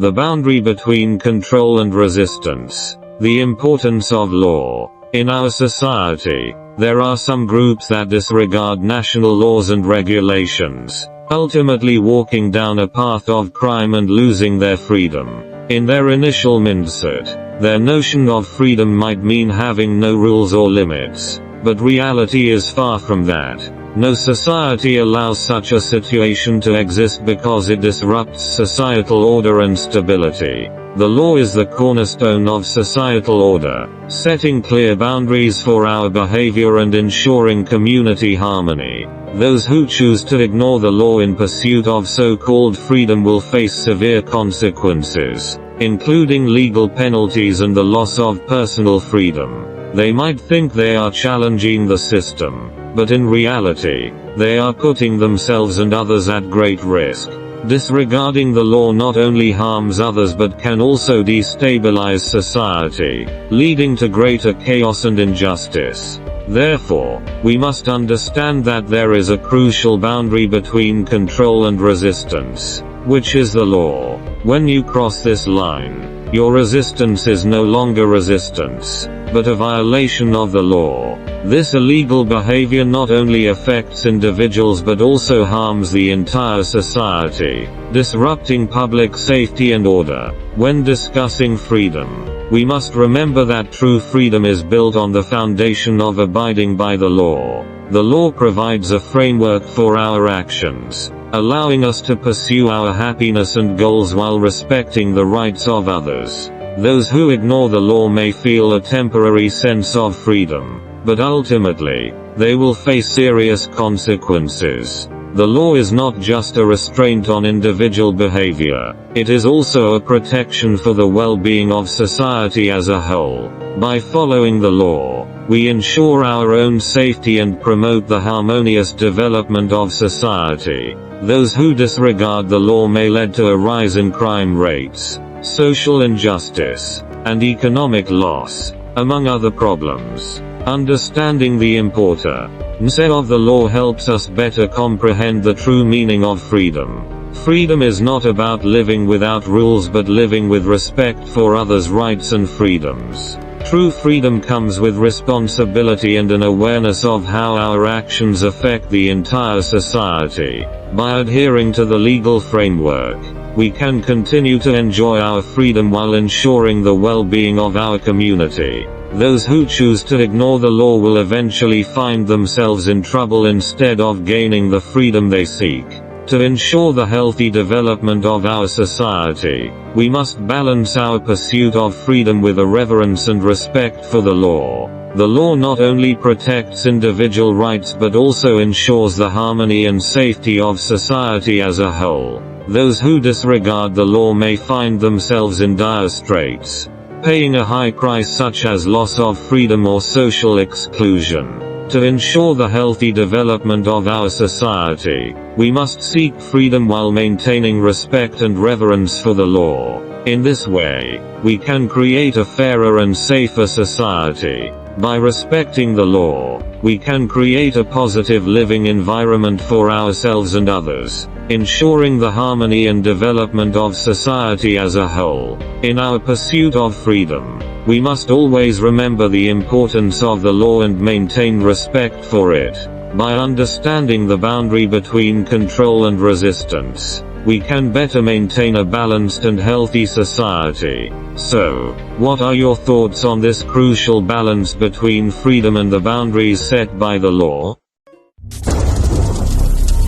The boundary between control and resistance. The importance of law. In our society, there are some groups that disregard national laws and regulations, ultimately walking down a path of crime and losing their freedom. In their initial mindset, their notion of freedom might mean having no rules or limits, but reality is far from that. No society allows such a situation to exist because it disrupts societal order and stability. The law is the cornerstone of societal order, setting clear boundaries for our behavior and ensuring community harmony. Those who choose to ignore the law in pursuit of so-called freedom will face severe consequences, including legal penalties and the loss of personal freedom. They might think they are challenging the system, but in reality, they are putting themselves and others at great risk. Disregarding the law not only harms others but can also destabilize society, leading to greater chaos and injustice. Therefore, we must understand that there is a crucial boundary between control and resistance, which is the law. When you cross this line, your resistance is no longer resistance, but a violation of the law. This illegal behavior not only affects individuals but also harms the entire society, disrupting public safety and order. When discussing freedom, we must remember that true freedom is built on the foundation of abiding by the law. The law provides a framework for our actions, allowing us to pursue our happiness and goals while respecting the rights of others. Those who ignore the law may feel a temporary sense of freedom, but ultimately, they will face serious consequences. The law is not just a restraint on individual behavior, it is also a protection for the well-being of society as a whole. By following the law, we ensure our own safety and promote the harmonious development of society. Those who disregard the law may lead to a rise in crime rates, social injustice, and economic loss, among other problems. Understanding the importance of the law helps us better comprehend the true meaning of freedom. Freedom is not about living without rules but living with respect for others' rights and freedoms. True freedom comes with responsibility and an awareness of how our actions affect the entire society. By adhering to the legal framework, we can continue to enjoy our freedom while ensuring the well-being of our community. Those who choose to ignore the law will eventually find themselves in trouble instead of gaining the freedom they seek. To ensure the healthy development of our society, we must balance our pursuit of freedom with a reverence and respect for the law. The law not only protects individual rights but also ensures the harmony and safety of society as a whole. Those who disregard the law may find themselves in dire straits, paying a high price such as loss of freedom or social exclusion. To ensure the healthy development of our society, we must seek freedom while maintaining respect and reverence for the law. In this way, we can create a fairer and safer society. By respecting the law, we can create a positive living environment for ourselves and others, ensuring the harmony and development of society as a whole. In our pursuit of freedom, we must always remember the importance of the law and maintain respect for it. By understanding the boundary between control and resistance, we can better maintain a balanced and healthy society. So, what are your thoughts on this crucial balance between freedom and the boundaries set by the law?